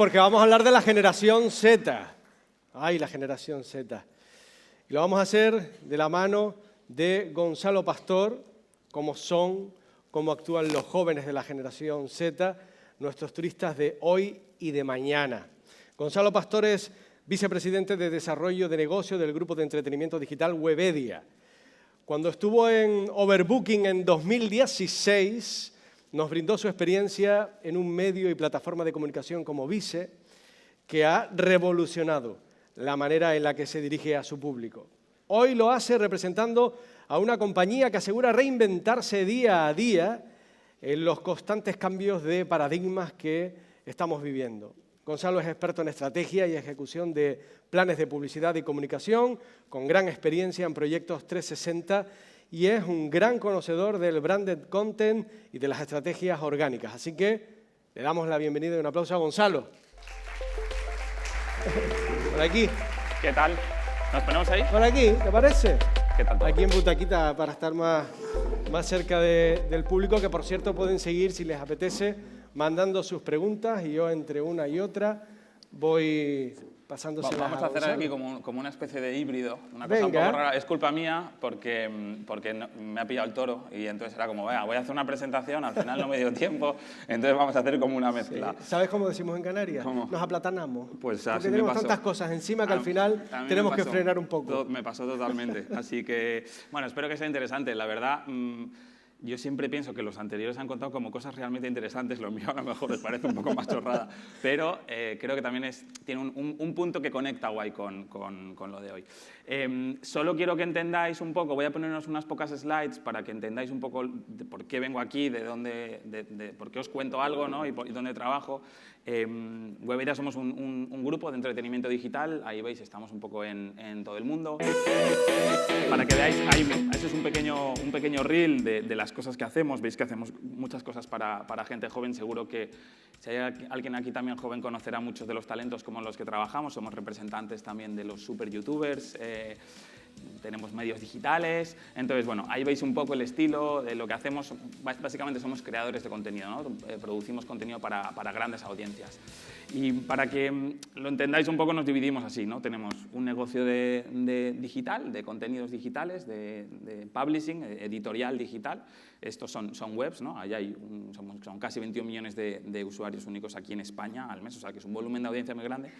Porque vamos a hablar de la generación Z. Ay, la generación Z. Y lo vamos a hacer de la mano de Gonzalo Pastor, cómo son, cómo actúan los jóvenes de la generación Z, nuestros turistas de hoy y de mañana. Gonzalo Pastor es vicepresidente de Desarrollo de Negocio del Grupo de Entretenimiento Digital Webedia. Cuando estuvo en Overbooking en 2016, nos brindó su experiencia en un medio y plataforma de comunicación como Vice, que ha revolucionado la manera en la que se dirige a su público. Hoy lo hace representando a una compañía que asegura reinventarse día a día en los constantes cambios de paradigmas que estamos viviendo. Gonzalo es experto en estrategia y ejecución de planes de publicidad y comunicación, con gran experiencia en proyectos 360 y es un gran conocedor del branded content y de las estrategias orgánicas. Así que le damos la bienvenida y un aplauso a Gonzalo. Por aquí. ¿Qué tal? ¿Nos ponemos ahí? Por aquí, ¿te parece? ¿Qué tal todo? Aquí en butaquita para estar más cerca del público, que por cierto pueden seguir si les apetece mandando sus preguntas y yo entre una y otra voy pasándoselas a Vamos a hacer Gonzalo. aquí como una especie de híbrido, una cosa un poco rara. Es culpa mía porque me ha pillado el toro y entonces era como, voy a hacer una presentación, al final no me dio tiempo, entonces vamos a hacer como una mezcla. Sí. ¿Sabes cómo decimos en Canarias? ¿Cómo? Nos aplatanamos. Pues porque así me tenemos pasó. tantas cosas encima que al A final mí tenemos me que pasó. frenar un poco. Me pasó totalmente. Así que, bueno, espero que sea interesante. La verdad, yo siempre pienso que los anteriores han contado como cosas realmente interesantes, lo mío a lo mejor les parece un poco más chorrada, pero creo que también tiene un punto que conecta guay con lo de hoy. Solo quiero que entendáis un poco, voy a ponernos unas pocas slides para que entendáis un poco de por qué vengo aquí, de por qué os cuento algo, ¿no? y dónde trabajo. Webedia somos un grupo de entretenimiento digital, ahí veis, estamos un poco en todo el mundo. Para que veáis, ese es un pequeño reel de las cosas que hacemos. Veis que hacemos muchas cosas para gente joven. Seguro que si hay alguien aquí también joven conocerá muchos de los talentos como los que trabajamos. Somos representantes también de los super youtubers. Tenemos medios digitales, entonces, bueno, ahí veis un poco el estilo de lo que hacemos. Básicamente somos creadores de contenido, ¿no? Producimos contenido para grandes audiencias. Y para que lo entendáis un poco, nos dividimos así, ¿no? Tenemos un negocio de digital, de contenidos digitales, de publishing, editorial digital. Estos son webs, ¿no? Ahí son casi 21 millones de usuarios únicos aquí en España al mes, o sea que es un volumen de audiencia muy grande.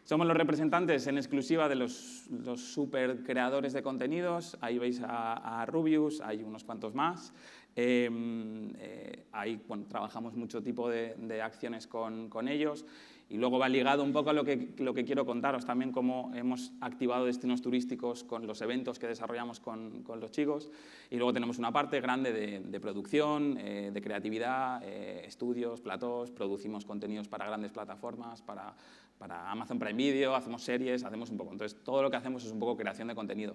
Somos los representantes en exclusiva de los super creadores de contenidos. Ahí veis a Rubius, hay unos cuantos más. Ahí trabajamos mucho tipo de acciones con ellos. Y luego va ligado un poco a lo que quiero contaros también, cómo hemos activado destinos turísticos con los eventos que desarrollamos con los chicos. Y luego tenemos una parte grande de producción, de creatividad, estudios, platós, producimos contenidos para grandes plataformas, para Amazon Prime Video, hacemos series, hacemos un poco. Entonces, todo lo que hacemos es un poco creación de contenido.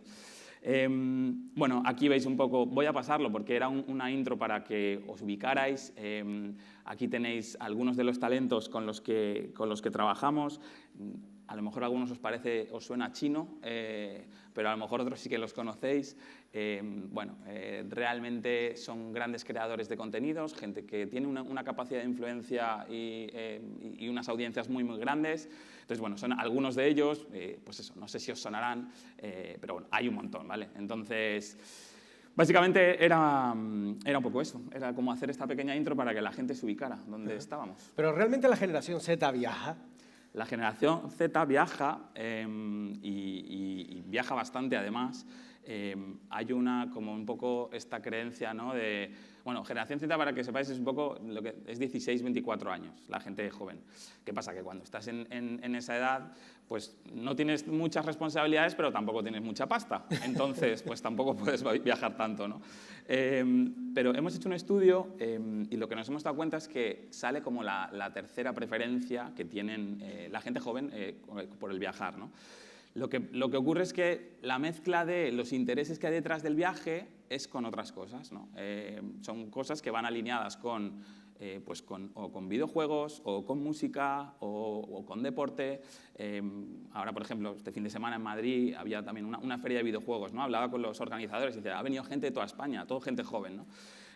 Bueno, aquí veis un poco, voy a pasarlo porque era una intro para que os ubicarais. Aquí tenéis algunos de los talentos con los que trabajamos. A lo mejor a algunos os suena chino, pero a lo mejor otros sí que los conocéis. Realmente son grandes creadores de contenidos, gente que tiene una capacidad de influencia y unas audiencias muy, muy grandes. Entonces, bueno, son algunos de ellos, pues eso, no sé si os sonarán, pero bueno, hay un montón, ¿vale? Entonces, básicamente era un poco eso, era como hacer esta pequeña intro para que la gente se ubicara donde estábamos. Pero realmente la generación Z viaja. La generación Z viaja y viaja bastante además. Hay como un poco esta creencia, ¿no? Bueno, generación Z, para que sepáis, es un poco lo que es 16-24 años, la gente joven. ¿Qué pasa? Que cuando estás en esa edad, pues no tienes muchas responsabilidades, pero tampoco tienes mucha pasta. Entonces, pues tampoco puedes viajar tanto, ¿no? Pero hemos hecho un estudio y lo que nos hemos dado cuenta es que sale como la tercera preferencia que tienen la gente joven por el viajar, ¿no? Lo que ocurre es que la mezcla de los intereses que hay detrás del viaje es con otras cosas, ¿no? Son cosas que van alineadas con videojuegos, o con música, o con deporte. Ahora, por ejemplo, este fin de semana en Madrid había también una feria de videojuegos, ¿no? Hablaba con los organizadores y decía, ha venido gente de toda España, todo gente joven, ¿no?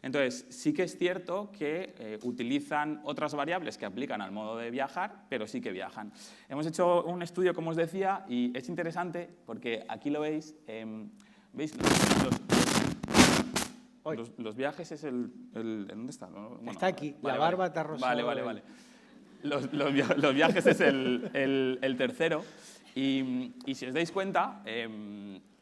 Entonces, sí que es cierto que utilizan otras variables que aplican al modo de viajar, pero sí que viajan. Hemos hecho un estudio, como os decía, y es interesante porque aquí lo veis. ¿Veis? Los viajes es ¿dónde está? Bueno, está aquí, vale, la barba está rosada. Vale. Los viajes es el tercero. Y si os dais cuenta,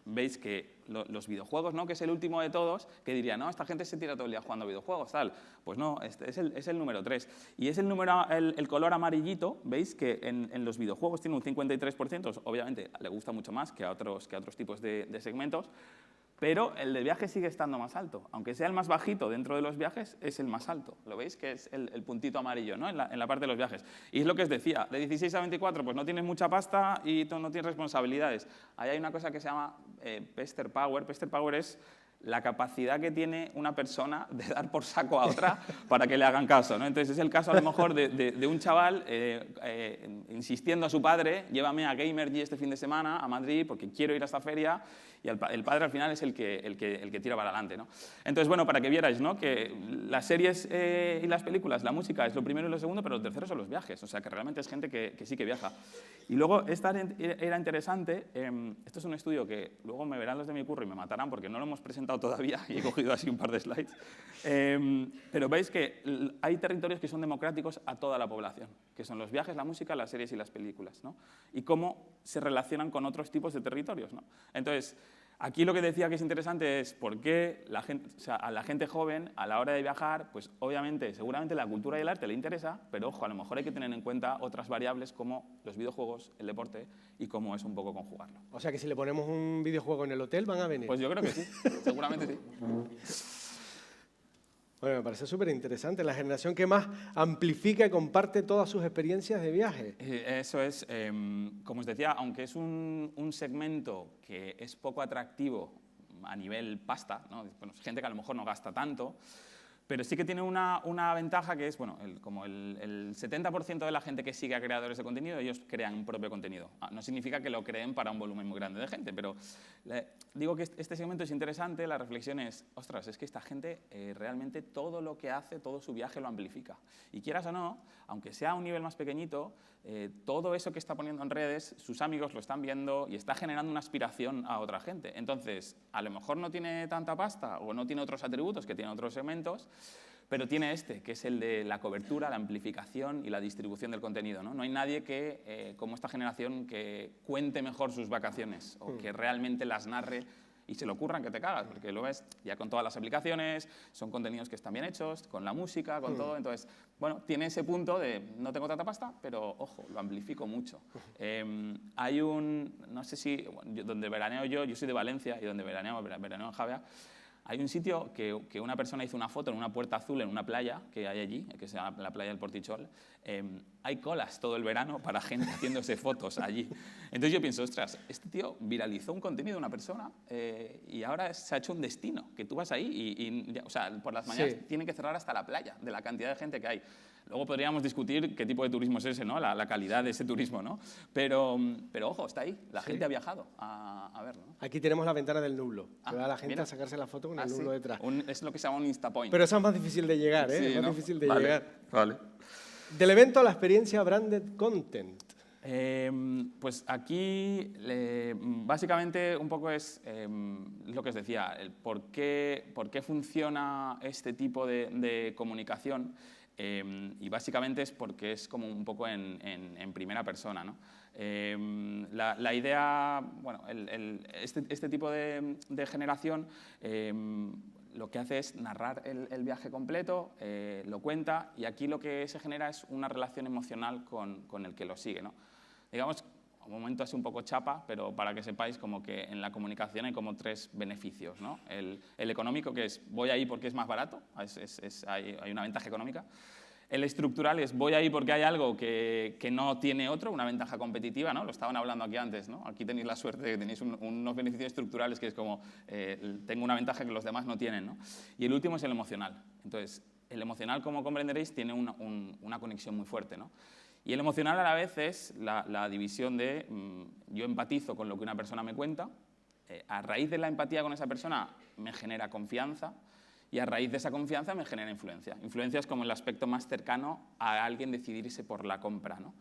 veis que los videojuegos, ¿no? Que es el último de todos, que diría, no, esta gente se tira todo el día jugando videojuegos, tal. Pues no, este es el número 3. Y es el color amarillito, veis que en los videojuegos tiene un 53%, obviamente le gusta mucho más que a otros tipos de segmentos, pero el de viajes sigue estando más alto. Aunque sea el más bajito dentro de los viajes, es el más alto. ¿Lo veis? Que es el puntito amarillo, ¿no? en la parte de los viajes. Y es lo que os decía, de 16 a 24, pues no tienes mucha pasta y no tienes responsabilidades. Ahí hay una cosa que se llama Pester Power. Pester Power es la capacidad que tiene una persona de dar por saco a otra para que le hagan caso, ¿no? Entonces es el caso a lo mejor de un chaval insistiendo a su padre, llévame a Gamergy este fin de semana a Madrid porque quiero ir a esta feria, y el padre al final es el que tira para adelante, ¿no? Entonces, bueno, para que vierais, ¿no? Que las series y las películas, la música es lo primero y lo segundo, pero lo tercero son los viajes, o sea que realmente es gente que sí que viaja. Y luego, esta era interesante, esto es un estudio que luego me verán los de mi curro y me matarán porque no lo hemos presentado todavía y he cogido así un par de slides, pero veis que hay territorios que son democráticos a toda la población, que son los viajes, la música, las series y las películas, ¿no? Y cómo se relacionan con otros tipos de territorios, ¿no? Entonces, aquí lo que decía que es interesante es por qué a la gente joven, a la hora de viajar, pues obviamente, seguramente la cultura y el arte le interesa, pero ojo, a lo mejor hay que tener en cuenta otras variables como los videojuegos, el deporte y cómo es un poco conjugarlo. O sea que si le ponemos un videojuego en el hotel, ¿van a venir? Pues yo creo que sí, seguramente sí. Bueno, me parece súper interesante. La generación que más amplifica y comparte todas sus experiencias de viaje. Eso es, como os decía, aunque es un segmento que es poco atractivo a nivel pasta, ¿no? Bueno, es gente que a lo mejor no gasta tanto, pero sí que tiene una ventaja que es, bueno, como el 70% de la gente que sigue a creadores de contenido, ellos crean un propio contenido. No significa que lo creen para un volumen muy grande de gente, pero digo que este segmento es interesante, la reflexión es, ostras, es que esta gente realmente todo lo que hace, todo su viaje lo amplifica. Y quieras o no, aunque sea a un nivel más pequeñito, todo eso que está poniendo en redes, sus amigos lo están viendo y está generando una aspiración a otra gente. Entonces, a lo mejor no tiene tanta pasta o no tiene otros atributos que tienen otros segmentos, pero tiene que es el de la cobertura, la amplificación y la distribución del contenido, ¿no? No hay nadie que, como esta generación, que cuente mejor sus vacaciones o que realmente las narre y se le ocurran que te cagas, porque lo ves ya con todas las aplicaciones, son contenidos que están bien hechos, con la música, con todo. Entonces, bueno, tiene ese punto de no tengo tanta pasta, pero ojo, lo amplifico mucho. Hay no sé si, donde veraneo yo soy de Valencia y donde veraneo en Javea, hay un sitio que una persona hizo una foto en una puerta azul en una playa que hay allí, que se llama la playa del Portichol. Hay colas todo el verano para gente haciéndose fotos allí. Entonces yo pienso, ostras, este tío viralizó un contenido de una persona y ahora se ha hecho un destino, que tú vas ahí o sea, por las mañanas tienen que cerrar hasta la playa de la cantidad de gente que hay. Luego podríamos discutir qué tipo de turismo es ese, ¿no? La calidad de ese turismo, ¿no? Pero ojo, está ahí. La gente ha viajado a verlo, ¿no? Aquí tenemos la ventana del nublo. Que va la gente a sacarse la foto con el nublo detrás. Es lo que se llama un Instapoint. Pero eso es más difícil de llegar, ¿eh? Sí, es más difícil de llegar. Vale. Del evento a la experiencia Branded Content. Pues aquí básicamente un poco es lo que os decía, el por qué funciona este tipo de comunicación. Y básicamente es porque es como un poco en primera persona, ¿no? La idea, bueno, este tipo de generación lo que hace es narrar el viaje completo, lo cuenta, y aquí lo que se genera es una relación emocional con el que lo sigue, ¿no? Digamos, un momento así un poco chapa, pero para que sepáis como que en la comunicación hay como 3 beneficios, ¿no? El económico, que es voy ahí porque es más barato, hay una ventaja económica. El estructural es voy ahí porque hay algo que no tiene otro, una ventaja competitiva, ¿no? Lo estaban hablando aquí antes, ¿no? Aquí tenéis la suerte de que tenéis unos beneficios estructurales que es como tengo una ventaja que los demás no tienen, ¿no? Y el último es el emocional. Entonces, el emocional, como comprenderéis, tiene una conexión muy fuerte, ¿no? Y el emocional a la vez es la división de yo empatizo con lo que una persona me cuenta, a raíz de la empatía con esa persona me genera confianza, y a raíz de esa confianza me genera influencia. Influencia es como el aspecto más cercano a alguien decidirse por la compra, ¿no?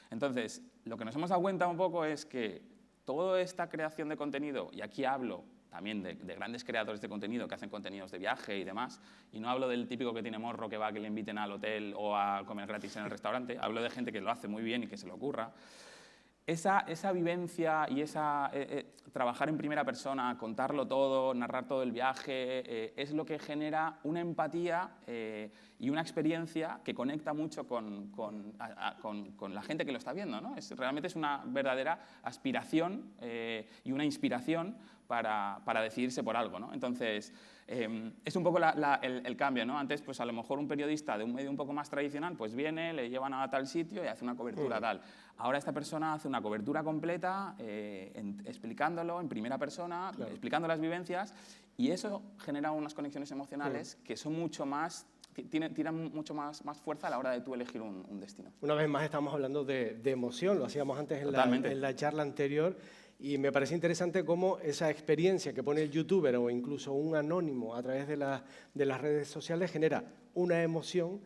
Entonces, lo que nos hemos dado cuenta un poco es que toda esta creación de contenido, y aquí hablo también de grandes creadores de contenido que hacen contenidos de viaje y demás, y no hablo del típico que tiene morro que va a que le inviten al hotel o a comer gratis en el restaurante, hablo de gente que lo hace muy bien y que se le ocurra. Esa vivencia y trabajar en primera persona, contarlo todo, narrar todo el viaje, es lo que genera una empatía y una experiencia que conecta mucho con la gente que lo está viendo, ¿no? Realmente es una verdadera aspiración y una inspiración para decidirse por algo, ¿no? Entonces, es un poco el cambio, ¿no? Antes, pues a lo mejor un periodista de un medio un poco más tradicional, pues viene, le llevan a tal sitio y hace una cobertura tal. Ahora esta persona hace una cobertura completa, explicándolo en primera persona, explicando las vivencias, y eso genera unas conexiones emocionales que son mucho más, tiran mucho más fuerza a la hora de tú elegir un destino. Una vez más estamos hablando de emoción, lo hacíamos antes en la charla anterior, y me parece interesante cómo esa experiencia que pone el youtuber o incluso un anónimo a través de las redes sociales genera una emoción,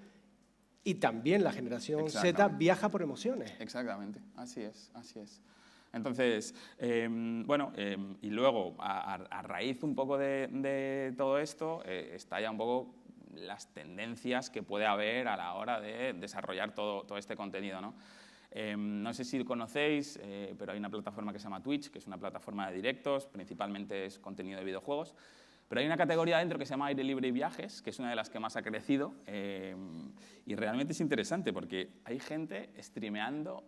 y también la generación Z viaja por emociones. Exactamente, así es, así es. Entonces, y luego, a raíz un poco de todo esto, está ya un poco las tendencias que puede haber a la hora de desarrollar todo este contenido, ¿no? No sé si lo conocéis, pero hay una plataforma que se llama Twitch, que es una plataforma de directos, principalmente es contenido de videojuegos, pero hay una categoría dentro que se llama aire libre y viajes, que es una de las que más ha crecido, y realmente es interesante porque hay gente streameando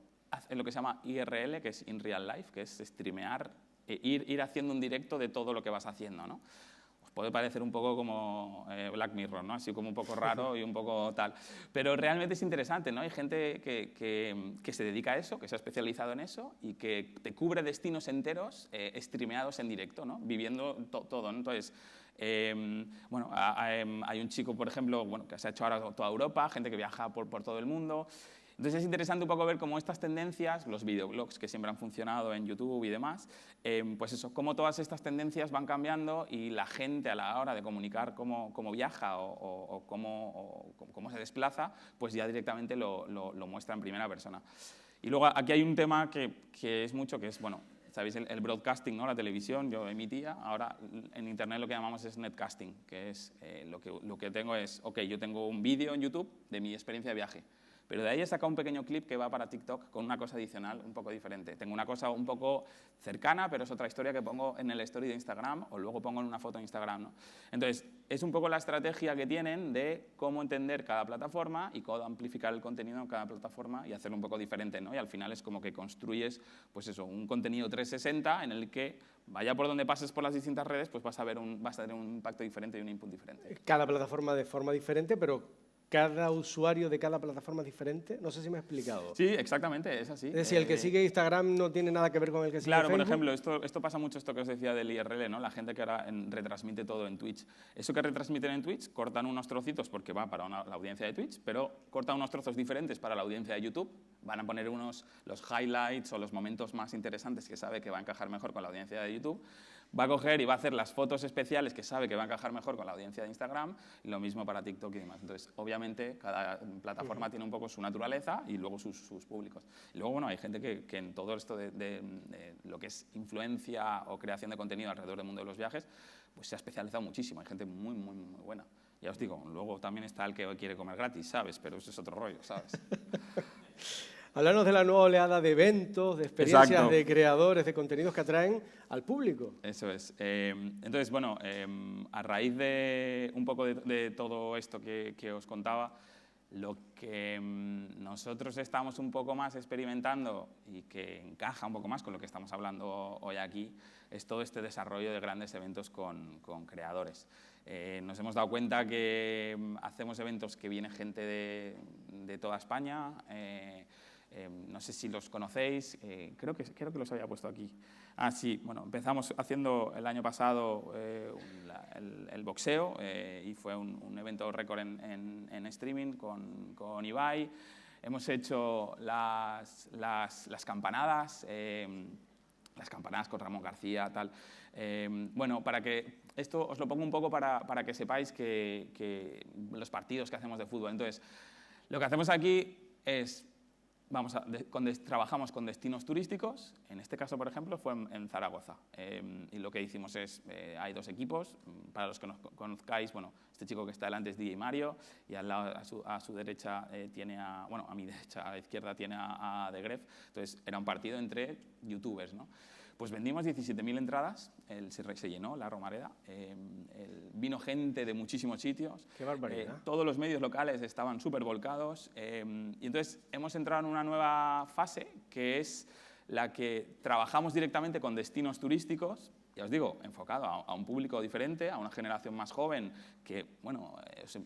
en lo que se llama IRL, que es In Real Life, que es streamear, ir haciendo un directo de todo lo que vas haciendo, ¿no? Puede parecer un poco como Black Mirror, ¿no? Así como un poco raro y un poco tal. Pero realmente es interesante, ¿no? Hay gente que se dedica a eso, que se ha especializado en eso y que te cubre destinos enteros streameados en directo, ¿no? Viviendo todo, ¿no? Entonces, hay un chico, por ejemplo, que se ha hecho ahora toda Europa, gente que viaja por todo el mundo. Entonces es interesante un poco ver cómo estas tendencias, los videoblogs que siempre han funcionado en YouTube y demás, pues eso, cómo todas estas tendencias van cambiando y la gente a la hora de comunicar cómo viaja o cómo se desplaza, pues ya directamente lo muestra en primera persona. Y luego aquí hay un tema que es mucho, que es, bueno, sabéis, el broadcasting, ¿no? La televisión, yo emitía, ahora en Internet lo que llamamos es netcasting, que es lo que tengo es, ok, yo tengo un vídeo en YouTube de mi experiencia de viaje, pero de ahí he sacado un pequeño clip que va para TikTok con una cosa adicional un poco diferente. Tengo una cosa un poco cercana, pero es otra historia que pongo en el story de Instagram o luego pongo en una foto de Instagram, ¿no? Entonces, es un poco la estrategia que tienen de cómo entender cada plataforma y cómo amplificar el contenido en cada plataforma y hacerlo un poco diferente, ¿no? Y al final es como que construyes, pues eso, un contenido 360 en el que, vaya por donde pases por las distintas redes, pues vas a tener un impacto diferente y un input diferente. Cada plataforma de forma diferente, pero cada usuario de cada plataforma es diferente. No sé si me he explicado. Sí, exactamente, es así. Es decir, el que sigue Instagram no tiene nada que ver con el que sigue Facebook. Claro, por ejemplo, esto pasa mucho, esto que os decía del IRL, ¿no? La gente que ahora retransmite todo en Twitch. Eso que retransmiten en Twitch, cortan unos trocitos porque va para la audiencia de Twitch, pero cortan unos trozos diferentes para la audiencia de YouTube. Van a poner los highlights o los momentos más interesantes que sabe que va a encajar mejor con la audiencia de YouTube. Va a coger y va a hacer las fotos especiales que sabe que va a encajar mejor con la audiencia de Instagram, y lo mismo para TikTok y demás. Entonces, obviamente, cada plataforma tiene un poco su naturaleza y luego sus públicos. Y luego, bueno, hay gente que en todo esto de lo que es influencia o creación de contenido alrededor del mundo de los viajes, pues se ha especializado muchísimo. Hay gente muy, muy, muy buena. Ya os digo, luego también está el que quiere comer gratis, ¿sabes? Pero eso es otro rollo, ¿sabes? Hablarnos de la nueva oleada de eventos, de experiencias de creadores de contenidos que atraen al público. Eso es. Entonces, bueno, a raíz de un poco de todo esto que os contaba, lo que nosotros estamos un poco más experimentando y que encaja un poco más con lo que estamos hablando hoy aquí es todo este desarrollo de grandes eventos con creadores. Nos hemos dado cuenta que hacemos eventos que viene gente de toda España. No sé si los conocéis, creo que los había puesto aquí. Ah, sí, bueno, empezamos haciendo el año pasado el boxeo y fue un evento récord en streaming con Ibai. Hemos hecho las campanadas, las campanadas con Ramón García, tal. Bueno, para que esto os lo pongo un poco para que sepáis que los partidos que hacemos de fútbol. Entonces, lo que hacemos aquí es, trabajamos con destinos turísticos. En este caso, por ejemplo, fue en Zaragoza. Y lo que hicimos es, hay 2 equipos. Para los que nos conozcáis, bueno, este chico que está delante es DJ Mario y al lado, a su derecha tiene bueno, a mi derecha, a la izquierda tiene a The Gref. Entonces, era un partido entre youtubers, ¿no? Pues vendimos 17.000 entradas, se llenó la Romareda, vino gente de muchísimos sitios. ¡Qué barbaridad! Todos los medios locales estaban súper volcados y entonces hemos entrado en una nueva fase que es la que trabajamos directamente con destinos turísticos, ya os digo, enfocado a un público diferente, a una generación más joven que, bueno,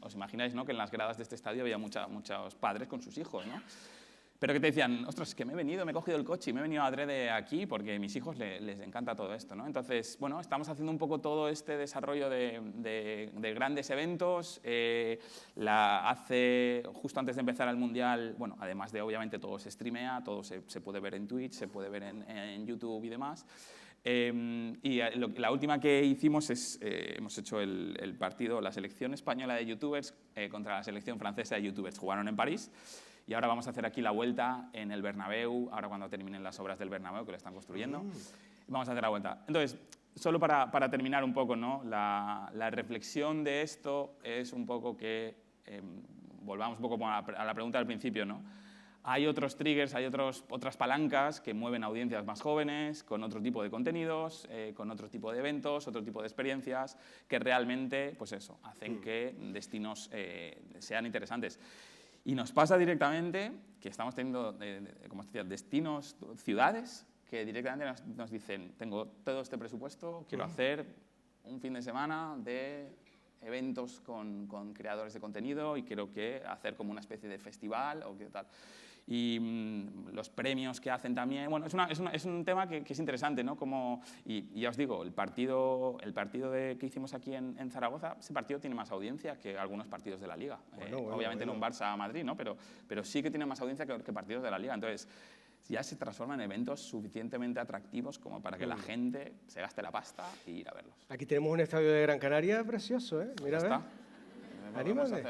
os imagináis, ¿no?, que en las gradas de este estadio había muchos padres con sus hijos, ¿no? Pero que te decían, ostras, que me he cogido el coche y me he venido adrede aquí porque a mis hijos les encanta todo esto, ¿no? Entonces, bueno, estamos haciendo un poco todo este desarrollo de grandes eventos. Justo antes de empezar el Mundial, bueno, además de obviamente todo se streamea, todo se puede ver en Twitch, se puede ver en YouTube y demás. La última que hicimos es, hemos hecho el partido, la selección española de youtubers contra la selección francesa de youtubers. Jugaron en París. Y ahora vamos a hacer aquí la vuelta en el Bernabéu, ahora cuando terminen las obras del Bernabéu, que lo están construyendo, vamos a hacer la vuelta. Entonces, solo para terminar un poco, ¿no?, la reflexión de esto es un poco que, volvamos un poco a la pregunta del principio, ¿no? Hay otros triggers, hay otras palancas que mueven audiencias más jóvenes, con otro tipo de contenidos, con otro tipo de eventos, otro tipo de experiencias, que realmente, pues eso, hacen que destinos sean interesantes. Y nos pasa directamente que estamos teniendo, como os decía, destinos, ciudades, que directamente nos dicen, tengo todo este presupuesto, quiero hacer un fin de semana de eventos con creadores de contenido y quiero hacer como una especie de festival o qué tal. Y los premios que hacen también, bueno, es un tema que es interesante, ¿no? Y ya os digo, el partido que hicimos aquí en Zaragoza, ese partido tiene más audiencia que algunos partidos de la Liga. Obviamente no un Barça-Madrid, ¿no? Pero sí que tiene más audiencia que partidos de la Liga. Entonces, ya se transforman en eventos suficientemente atractivos como para que la gente se gaste la pasta y ir a verlos. Aquí tenemos un estadio de Gran Canaria precioso, ¿eh? Mira, ¿Ya a ver. está? Anímate.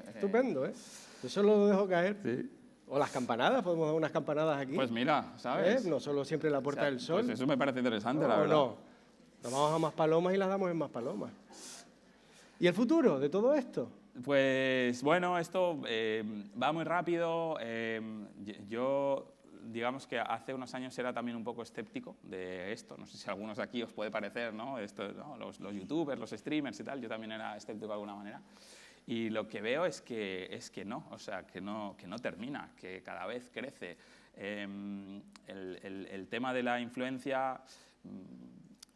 Estupendo, ¿eh? Yo solo lo dejo caer. Sí. O las campanadas, podemos dar unas campanadas aquí. Pues mira, ¿sabes? No solo siempre la Puerta del Sol. Pues eso me parece interesante, la verdad. No, nos vamos a Maspalomas y las damos en Maspalomas. ¿Y el futuro de todo esto? Pues bueno, esto va muy rápido. Yo, digamos que hace unos años era también un poco escéptico de esto. No sé si a algunos de aquí os puede parecer, ¿no? Esto, ¿no? Los youtubers, los streamers y tal. Yo también era escéptico de alguna manera. Y lo que veo es que no, o sea, que no termina, que cada vez crece. El tema de la influencia,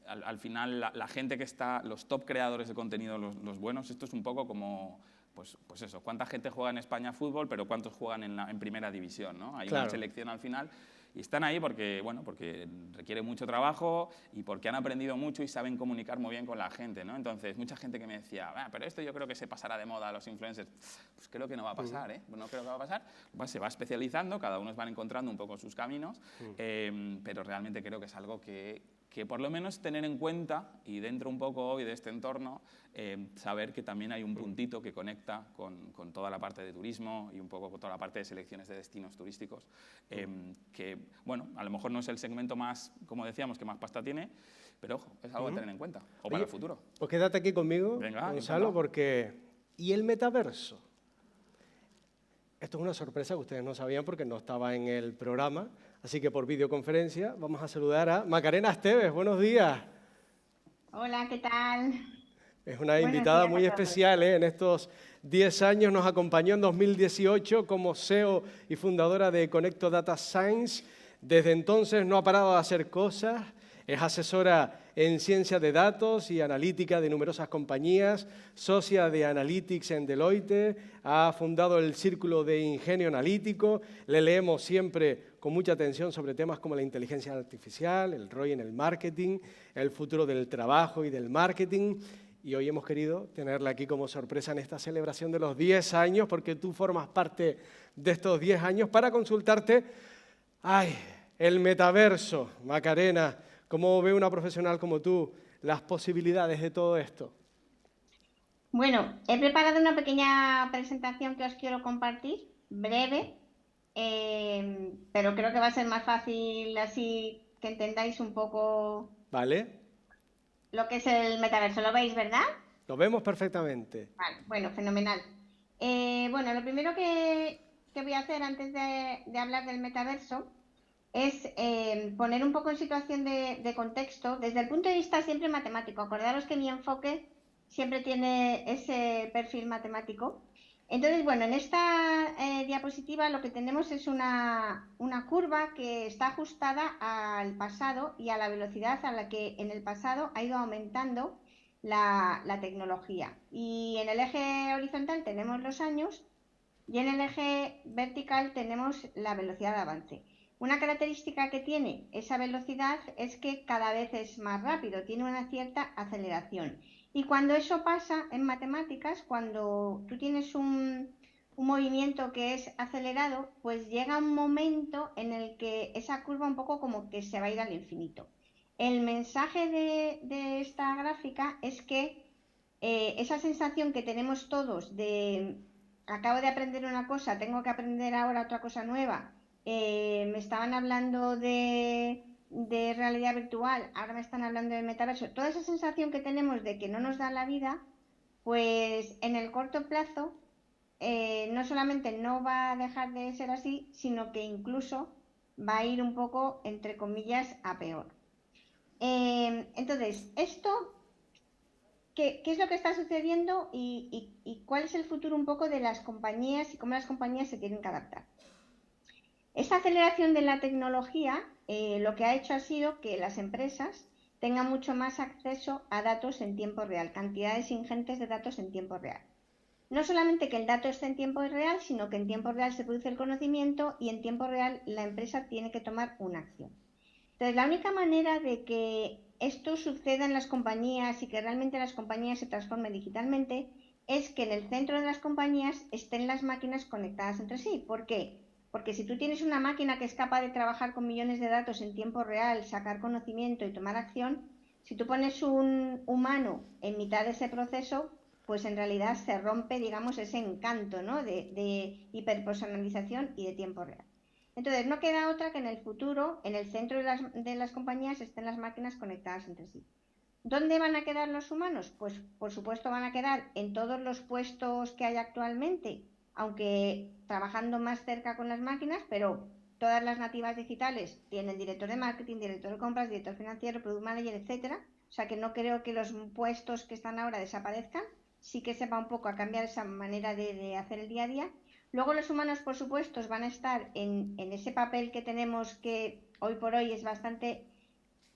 al final la gente que está, los top creadores de contenido, los buenos, esto es un poco como, pues eso, cuánta gente juega en España fútbol, pero cuántos juegan en primera división, ¿no? Hay una selección al final. Y están ahí porque requiere mucho trabajo y porque han aprendido mucho y saben comunicar muy bien con la gente, ¿no? Entonces, mucha gente que me decía, pero esto yo creo que se pasará de moda a los influencers. Pues creo que no va a pasar, ¿eh? No creo que va a pasar. Pues se va especializando, cada uno van encontrando un poco sus caminos, pero realmente creo que es algo que por lo menos tener en cuenta, y dentro un poco hoy de este entorno, saber que también hay un puntito que conecta con toda la parte de turismo y un poco con toda la parte de selecciones de destinos turísticos, que, bueno, a lo mejor no es el segmento más, como decíamos, que más pasta tiene, pero ojo, es algo a tener en cuenta, para el futuro. Pues quédate aquí conmigo, Venga, Gonzalo, porque... ¿Y el metaverso? Esto es una sorpresa que ustedes no sabían porque no estaba en el programa, así que por videoconferencia vamos a saludar a Macarena Esteves. Buenos días. Hola, ¿qué tal? Es una invitada muy especial, ¿eh? En estos 10 años nos acompañó en 2018 como CEO y fundadora de Conecto Data Science. Desde entonces no ha parado de hacer cosas. Es asesora en ciencia de datos y analítica de numerosas compañías, socia de Analytics en Deloitte, ha fundado el Círculo de Ingenio Analítico. Le leemos siempre con mucha atención sobre temas como la inteligencia artificial, el ROI en el marketing, el futuro del trabajo y del marketing. Y hoy hemos querido tenerla aquí como sorpresa en esta celebración de los 10 años, porque tú formas parte de estos 10 años para consultarte. ¡Ay! El metaverso. Macarena, ¿Cómo ve una profesional como tú las posibilidades de todo esto? Bueno, he preparado una pequeña presentación que os quiero compartir, breve, pero creo que va a ser más fácil así que entendáis un poco ¿Vale? lo que es el metaverso. ¿Lo veis, verdad? Lo vemos perfectamente. Vale, bueno, fenomenal. Bueno, lo primero que voy a hacer antes de hablar del metaverso es poner un poco en situación de contexto desde el punto de vista siempre matemático. Acordaros que mi enfoque siempre tiene ese perfil matemático. Entonces, bueno, en esta diapositiva lo que tenemos es una curva que está ajustada al pasado y a la velocidad a la que en el pasado ha ido aumentando la tecnología. Y en el eje horizontal tenemos los años y en el eje vertical tenemos la velocidad de avance. Una característica que tiene esa velocidad es que cada vez es más rápido, tiene una cierta aceleración. Y cuando eso pasa en matemáticas, cuando tú tienes un movimiento que es acelerado, pues llega un momento en el que esa curva un poco como que se va a ir al infinito. El mensaje de esta gráfica es que esa sensación que tenemos todos de acabo de aprender una cosa, tengo que aprender ahora otra cosa nueva, me estaban hablando de realidad virtual, ahora me están hablando de metaverso, toda esa sensación que tenemos de que no nos da la vida, pues en el corto plazo no solamente no va a dejar de ser así, sino que incluso va a ir un poco, entre comillas, a peor. Entonces, esto, ¿qué es lo que está sucediendo y cuál es el futuro un poco de las compañías y cómo las compañías se tienen que adaptar? Esta aceleración de la tecnología lo que ha hecho ha sido que las empresas tengan mucho más acceso a datos en tiempo real, cantidades ingentes de datos en tiempo real. No solamente que el dato esté en tiempo real, sino que en tiempo real se produce el conocimiento y en tiempo real la empresa tiene que tomar una acción. Entonces, la única manera de que esto suceda en las compañías y que realmente las compañías se transformen digitalmente es que en el centro de las compañías estén las máquinas conectadas entre sí. ¿Por qué? Porque si tú tienes una máquina que es capaz de trabajar con millones de datos en tiempo real, sacar conocimiento y tomar acción, si tú pones un humano en mitad de ese proceso, pues en realidad se rompe, digamos, ese encanto, ¿no? de hiperpersonalización y de tiempo real. Entonces, no queda otra que en el futuro, en el centro de las compañías, estén las máquinas conectadas entre sí. ¿Dónde van a quedar los humanos? Pues, por supuesto, van a quedar en todos los puestos que hay actualmente, aunque trabajando más cerca con las máquinas, pero todas las nativas digitales tienen director de marketing, director de compras, director financiero, product manager, etcétera. O sea que no creo que los puestos que están ahora desaparezcan. Sí que se va un poco a cambiar esa manera de hacer el día a día. Luego los humanos, por supuesto, van a estar en ese papel que tenemos que hoy por hoy es bastante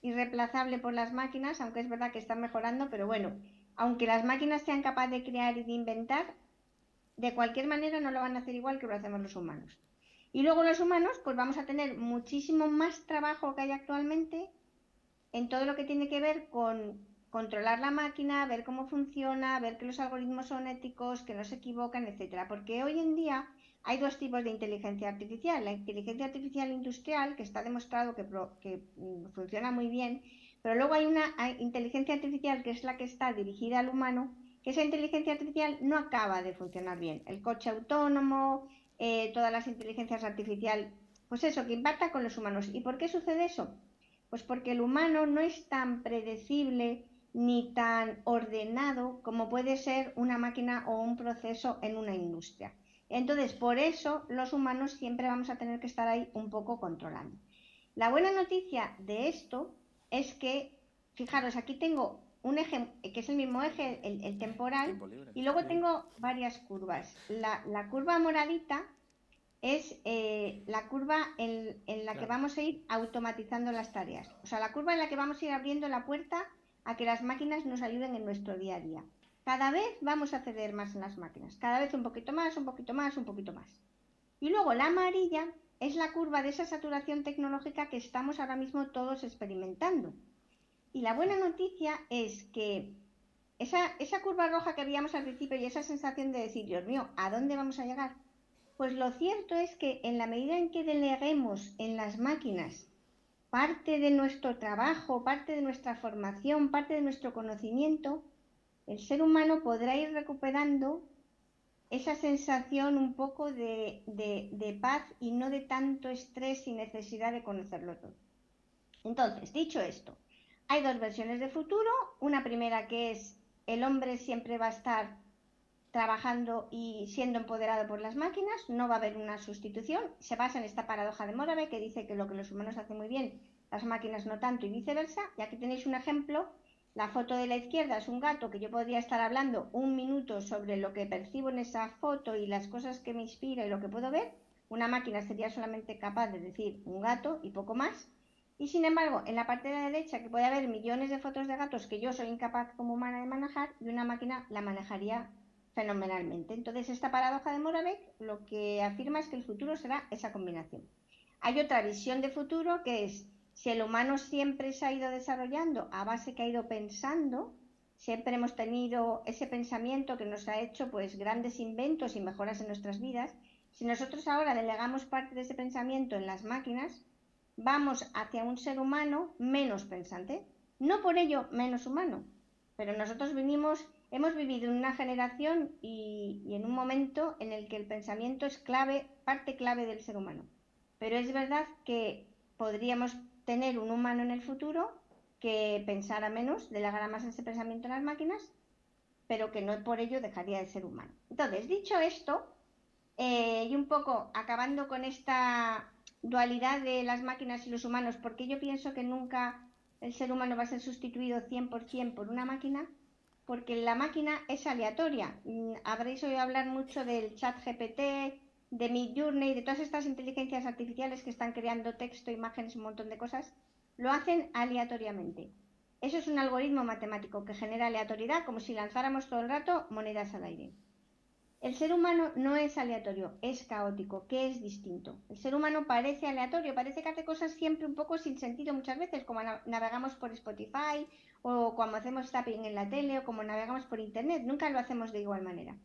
irreemplazable por las máquinas, aunque es verdad que están mejorando, pero bueno, aunque las máquinas sean capaces de crear y de inventar, de cualquier manera no lo van a hacer igual que lo hacemos los humanos. Y luego los humanos, pues vamos a tener muchísimo más trabajo que hay actualmente en todo lo que tiene que ver con controlar la máquina, ver cómo funciona, ver que los algoritmos son éticos, que no se equivocan, etcétera. Porque hoy en día hay dos tipos de inteligencia artificial. La inteligencia artificial industrial, que está demostrado que funciona muy bien, pero luego hay una inteligencia artificial que es la que está dirigida al humano, que esa inteligencia artificial no acaba de funcionar bien. El coche autónomo, todas las inteligencias artificiales, pues eso, que impacta con los humanos. ¿Y por qué sucede eso? Pues porque el humano no es tan predecible ni tan ordenado como puede ser una máquina o un proceso en una industria. Entonces, por eso los humanos siempre vamos a tener que estar ahí un poco controlando. La buena noticia de esto es que, fijaros, aquí tengo un eje que es el mismo eje, el temporal, y luego tengo varias curvas. La curva moradita es la curva en la que vamos a ir automatizando las tareas. O sea, la curva en la que vamos a ir abriendo la puerta a que las máquinas nos ayuden en nuestro día a día. Cada vez vamos a ceder más en las máquinas, cada vez un poquito más, un poquito más, un poquito más. Y luego la amarilla es la curva de esa saturación tecnológica que estamos ahora mismo todos experimentando. Y la buena noticia es que esa curva roja que veíamos al principio y esa sensación de decir, Dios mío, ¿a dónde vamos a llegar? Pues lo cierto es que en la medida en que deleguemos en las máquinas parte de nuestro trabajo, parte de nuestra formación, parte de nuestro conocimiento, el ser humano podrá ir recuperando esa sensación un poco de paz y no de tanto estrés y necesidad de conocerlo todo. Entonces, dicho esto, hay dos versiones de futuro. Una primera que es el hombre siempre va a estar trabajando y siendo empoderado por las máquinas, no va a haber una sustitución. Se basa en esta paradoja de Moravec que dice que lo que los humanos hacen muy bien, las máquinas no tanto y viceversa. Y aquí tenéis un ejemplo. La foto de la izquierda es un gato que yo podría estar hablando un minuto sobre lo que percibo en esa foto y las cosas que me inspira y lo que puedo ver. Una máquina sería solamente capaz de decir un gato y poco más. Y sin embargo, en la parte de la derecha, que puede haber millones de fotos de gatos que yo soy incapaz como humana de manejar, y una máquina la manejaría fenomenalmente. Entonces, esta paradoja de Moravec lo que afirma es que el futuro será esa combinación. Hay otra visión de futuro que es, si el humano siempre se ha ido desarrollando a base que ha ido pensando, siempre hemos tenido ese pensamiento que nos ha hecho pues grandes inventos y mejoras en nuestras vidas, si nosotros ahora delegamos parte de ese pensamiento en las máquinas, vamos hacia un ser humano menos pensante, no por ello menos humano, pero nosotros hemos vivido en una generación y en un momento en el que el pensamiento es clave, parte clave del ser humano. Pero es verdad que podríamos tener un humano en el futuro que pensara menos, delegara más ese pensamiento en las máquinas, pero que no por ello dejaría de ser humano. Entonces, dicho esto, y un poco acabando con esta dualidad de las máquinas y los humanos, porque yo pienso que nunca el ser humano va a ser sustituido 100% por una máquina, porque la máquina es aleatoria. Habréis oído hablar mucho del chat GPT, de Midjourney, de todas estas inteligencias artificiales que están creando texto, imágenes, un montón de cosas, lo hacen aleatoriamente. Eso es un algoritmo matemático que genera aleatoriedad, como si lanzáramos todo el rato monedas al aire. El ser humano no es aleatorio, es caótico, que es distinto. El ser humano parece aleatorio, parece que hace cosas siempre un poco sin sentido muchas veces, como navegamos por Spotify o cuando hacemos tapping en la tele o como navegamos por internet, nunca lo hacemos de igual manera.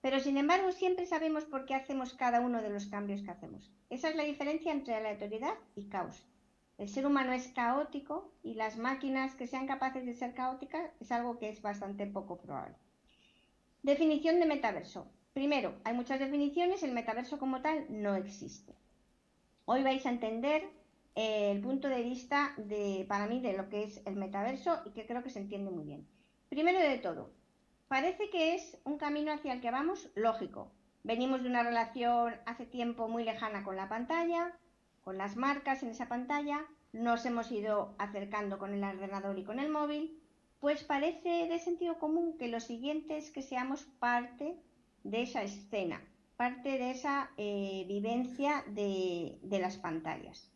Pero sin embargo siempre sabemos por qué hacemos cada uno de los cambios que hacemos. Esa es la diferencia entre aleatoriedad y caos. El ser humano es caótico y las máquinas que sean capaces de ser caóticas es algo que es bastante poco probable. Definición de metaverso. Primero, hay muchas definiciones, el metaverso como tal no existe. Hoy vais a entender el punto de vista para mí de lo que es el metaverso y que creo que se entiende muy bien. Primero de todo, parece que es un camino hacia el que vamos lógico. Venimos de una relación hace tiempo muy lejana con la pantalla, con las marcas en esa pantalla, nos hemos ido acercando con el ordenador y con el móvil, pues parece de sentido común que lo siguiente es que seamos parte de esa escena, parte de esa vivencia de las pantallas.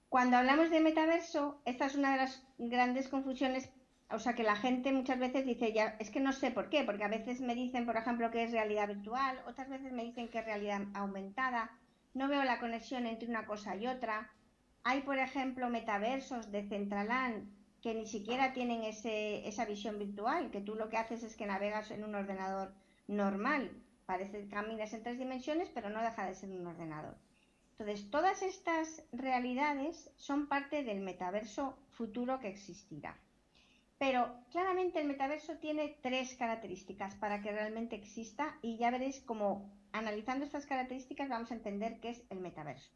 Cuando hablamos de metaverso, esta es una de las grandes confusiones, o sea que la gente muchas veces dice, ya, es que no sé por qué, porque a veces me dicen, por ejemplo, que es realidad virtual, otras veces me dicen que es realidad aumentada, no veo la conexión entre una cosa y otra. Hay, por ejemplo, metaversos de Decentraland que ni siquiera tienen esa visión virtual, que tú lo que haces es que navegas en un ordenador normal, parece que caminas en 3 dimensiones, pero no deja de ser un ordenador. Entonces, todas estas realidades son parte del metaverso futuro que existirá. Pero claramente el metaverso tiene 3 características para que realmente exista y ya veréis cómo analizando estas características vamos a entender qué es el metaverso.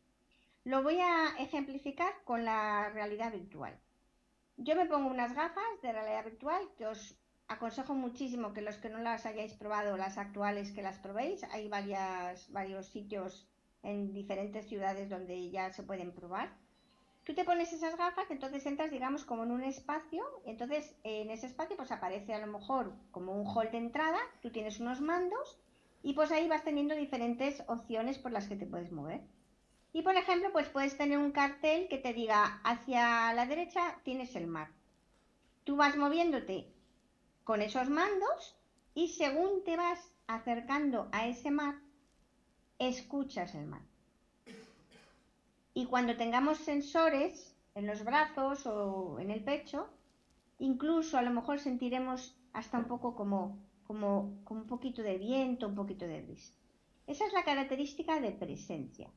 Lo voy a ejemplificar con la realidad virtual. Yo me pongo unas gafas de realidad virtual que os aconsejo muchísimo que los que no las hayáis probado, las actuales, que las probéis. Hay varios sitios en diferentes ciudades donde ya se pueden probar. Tú te pones esas gafas, entonces entras, digamos, como en un espacio, y entonces en ese espacio pues aparece a lo mejor como un hall de entrada, tú tienes unos mandos y pues ahí vas teniendo diferentes opciones por las que te puedes mover. Y por ejemplo, pues puedes tener un cartel que te diga hacia la derecha tienes el mar. Tú vas moviéndote con esos mandos y según te vas acercando a ese mar, escuchas el mar. Y cuando tengamos sensores en los brazos o en el pecho, incluso a lo mejor sentiremos hasta un poco como un poquito de viento, un poquito de brisa. Esa es la característica de presencia.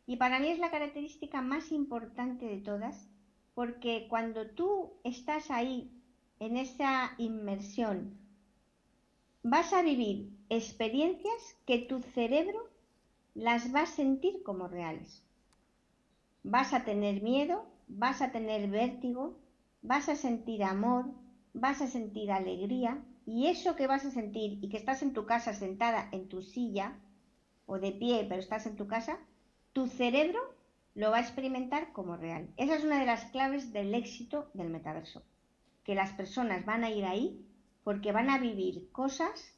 Y para mí es la característica más importante de todas, porque cuando tú estás ahí, en esa inmersión, vas a vivir experiencias que tu cerebro las va a sentir como reales. Vas a tener miedo, vas a tener vértigo, vas a sentir amor, vas a sentir alegría, y eso que vas a sentir y que estás en tu casa sentada en tu silla o de pie, pero estás en tu casa, tu cerebro lo va a experimentar como real. Esa es una de las claves del éxito del metaverso, que las personas van a ir ahí porque van a vivir cosas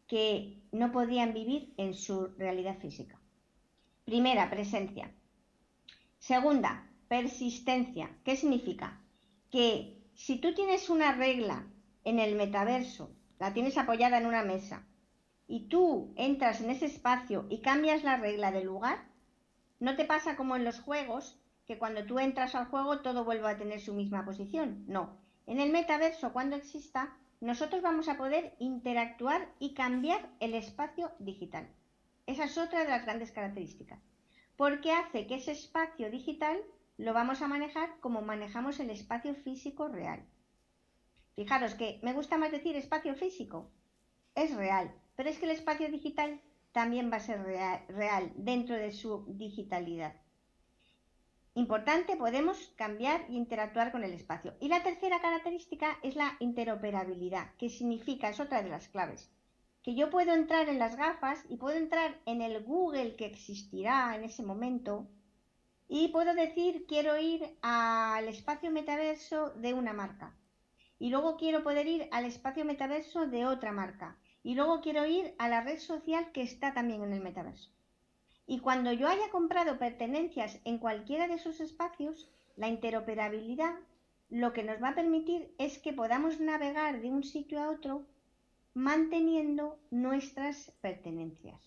que no podían vivir en su realidad física. Primera, presencia. Segunda, persistencia. ¿Qué significa? Que si tú tienes una regla en el metaverso, la tienes apoyada en una mesa, y tú entras en ese espacio y cambias la regla del lugar, no te pasa como en los juegos, que cuando tú entras al juego todo vuelve a tener su misma posición. No. En el metaverso, cuando exista, nosotros vamos a poder interactuar y cambiar el espacio digital. Esa es otra de las grandes características, porque hace que ese espacio digital lo vamos a manejar como manejamos el espacio físico real. Fijaros que me gusta más decir espacio físico, es real, pero es que el espacio digital también va a ser real dentro de su digitalidad. Importante, podemos cambiar e interactuar con el espacio. Y la tercera característica es la interoperabilidad, que significa, es otra de las claves, que yo puedo entrar en las gafas y puedo entrar en el Google que existirá en ese momento y puedo decir quiero ir al espacio metaverso de una marca y luego quiero poder ir al espacio metaverso de otra marca y luego quiero ir a la red social que está también en el metaverso. Y cuando yo haya comprado pertenencias en cualquiera de esos espacios, la interoperabilidad lo que nos va a permitir es que podamos navegar de un sitio a otro manteniendo nuestras pertenencias.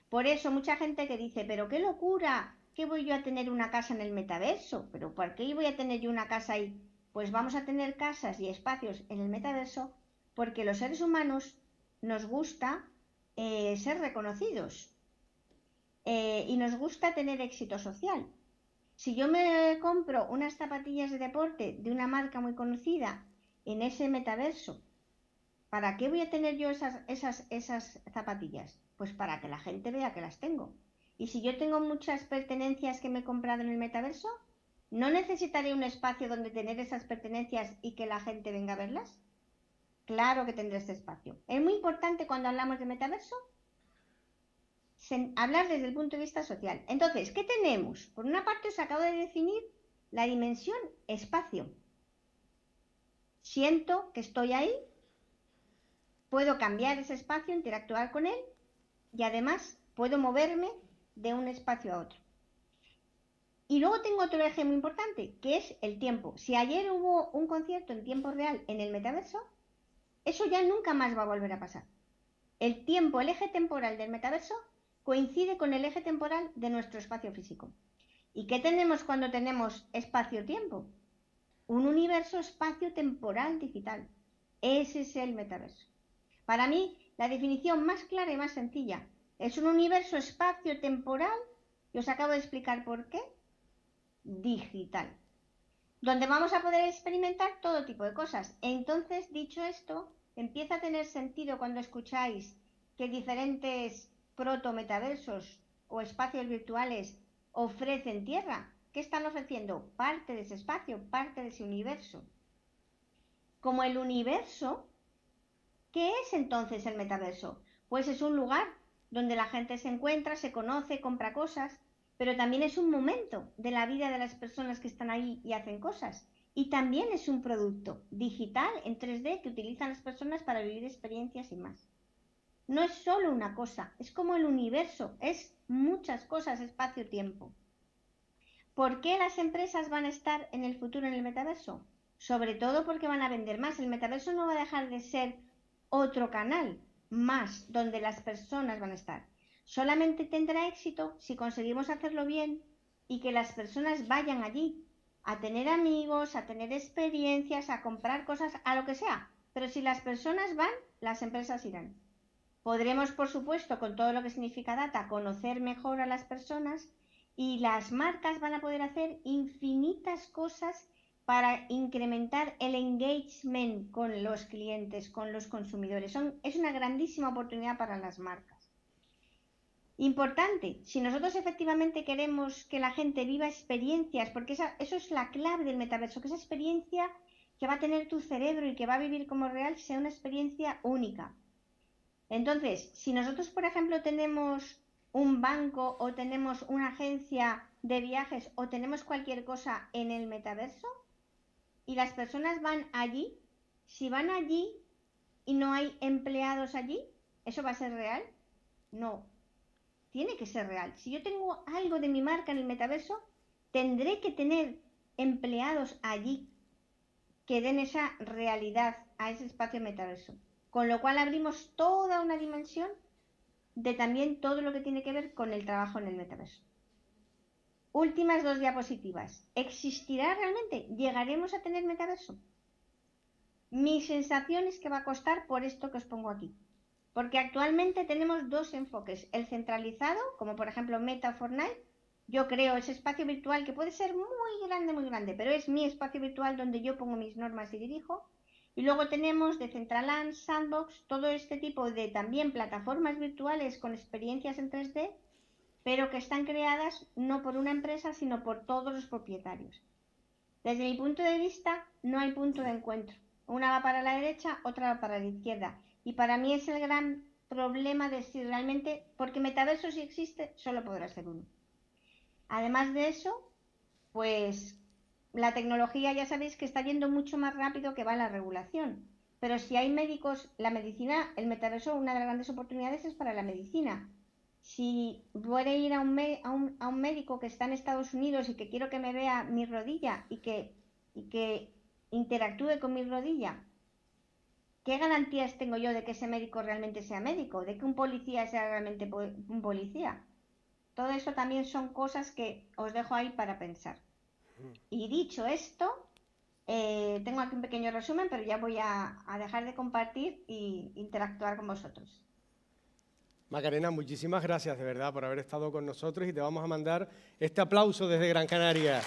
Por eso mucha gente que dice, pero qué locura, ¿qué voy yo a tener una casa en el metaverso? ¿Pero por qué voy a tener yo una casa ahí? Pues vamos a tener casas y espacios en el metaverso porque los seres humanos nos gusta ser reconocidos y nos gusta tener éxito social. Si yo me compro unas zapatillas de deporte de una marca muy conocida en ese metaverso, ¿para qué voy a tener yo esas zapatillas? Pues para que la gente vea que las tengo. Y si yo tengo muchas pertenencias que me he comprado en el metaverso, ¿no necesitaré un espacio donde tener esas pertenencias y que la gente venga a verlas? Claro que tendré este espacio. Es muy importante cuando hablamos de metaverso hablar desde el punto de vista social. Entonces, ¿qué tenemos? Por una parte os acabo de definir la dimensión espacio. Siento que estoy ahí, puedo cambiar ese espacio, interactuar con él y además puedo moverme de un espacio a otro. Y luego tengo otro eje muy importante, que es el tiempo. Si ayer hubo un concierto en tiempo real en el metaverso, eso ya nunca más va a volver a pasar. El tiempo, el eje temporal del metaverso coincide con el eje temporal de nuestro espacio físico. ¿Y qué tenemos cuando tenemos espacio-tiempo? Un universo espacio-temporal digital. Ese es el metaverso. Para mí, la definición más clara y más sencilla es un universo espacio-temporal, y os acabo de explicar por qué, digital, donde vamos a poder experimentar todo tipo de cosas. Entonces, dicho esto, empieza a tener sentido cuando escucháis que diferentes proto-metaversos o espacios virtuales ofrecen tierra. ¿Qué están ofreciendo? Parte de ese espacio, parte de ese universo. Como el universo, ¿qué es entonces el metaverso? Pues es un lugar donde la gente se encuentra, se conoce, compra cosas, pero también es un momento de la vida de las personas que están ahí y hacen cosas. Y también es un producto digital en 3D que utilizan las personas para vivir experiencias y más. No es solo una cosa, es como el universo, es muchas cosas, espacio-tiempo. ¿Por qué las empresas van a estar en el futuro en el metaverso? Sobre todo porque van a vender más. El metaverso no va a dejar de ser otro canal más donde las personas van a estar. Solamente tendrá éxito si conseguimos hacerlo bien y que las personas vayan allí a tener amigos, a tener experiencias, a comprar cosas, a lo que sea. Pero si las personas van, las empresas irán. Podremos, por supuesto, con todo lo que significa data, conocer mejor a las personas y las marcas van a poder hacer infinitas cosas para incrementar el engagement con los clientes, con los consumidores. Es una grandísima oportunidad para las marcas. Importante, si nosotros efectivamente queremos que la gente viva experiencias, porque eso es la clave del metaverso, que esa experiencia que va a tener tu cerebro y que va a vivir como real sea una experiencia única. Entonces, si nosotros, por ejemplo, tenemos un banco o tenemos una agencia de viajes o tenemos cualquier cosa en el metaverso y las personas van allí, si van allí y no hay empleados allí, ¿eso va a ser real? No. Tiene que ser real. Si yo tengo algo de mi marca en el metaverso, tendré que tener empleados allí que den esa realidad a ese espacio metaverso. Con lo cual abrimos toda una dimensión de también todo lo que tiene que ver con el trabajo en el metaverso. Últimas 2 diapositivas. ¿Existirá realmente? ¿Llegaremos a tener metaverso? Mi sensación es que va a costar por esto que os pongo aquí. Porque actualmente tenemos 2 enfoques. El centralizado, como por ejemplo Meta o Fortnite. Yo creo ese espacio virtual que puede ser muy grande, pero es mi espacio virtual donde yo pongo mis normas y dirijo. Y luego tenemos Decentraland, Sandbox, todo este tipo de también plataformas virtuales con experiencias en 3D, pero que están creadas no por una empresa, sino por todos los propietarios. Desde mi punto de vista, no hay punto de encuentro. Una va para la derecha, otra va para la izquierda. Y para mí es el gran problema de si realmente, porque metaverso si existe, solo podrá ser uno. Además de eso, pues la tecnología ya sabéis que está yendo mucho más rápido que va la regulación. Pero si hay médicos, la medicina, el metaverso, una de las grandes oportunidades es para la medicina. Si voy a ir a un médico que está en Estados Unidos y que quiero que me vea mi rodilla y que interactúe con mi rodilla, ¿qué garantías tengo yo de que ese médico realmente sea médico? ¿De que un policía sea realmente un policía? Todo eso también son cosas que os dejo ahí para pensar. Y dicho esto, tengo aquí un pequeño resumen, pero ya voy a dejar de compartir e interactuar con vosotros. Macarena, muchísimas gracias de verdad por haber estado con nosotros y te vamos a mandar este aplauso desde Gran Canaria.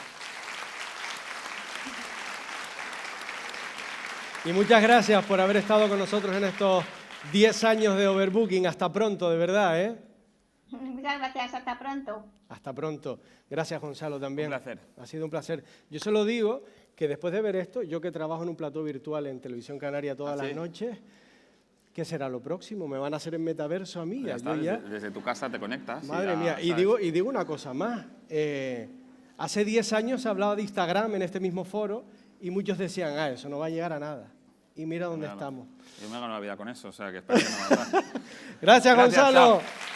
Y muchas gracias por haber estado con nosotros en estos 10 años de Overbooking. Hasta pronto, de verdad, ¿eh? Muchas gracias, hasta pronto. Hasta pronto. Gracias, Gonzalo, también. Un placer. Ha sido un placer. Yo se lo digo que después de ver esto, yo que trabajo en un plató virtual en Televisión Canaria todas las noches, ¿qué será lo próximo? ¿Me van a hacer en metaverso a mí? Ya está, desde tu casa te conectas. Madre y mía. Y digo una cosa más. Hace 10 años se hablaba de Instagram en este mismo foro y muchos decían, eso no va a llegar a nada. Y mira dónde estamos. Yo me he ganado la vida con eso, o sea que espero que no me pase. Gracias, Gonzalo. Chao.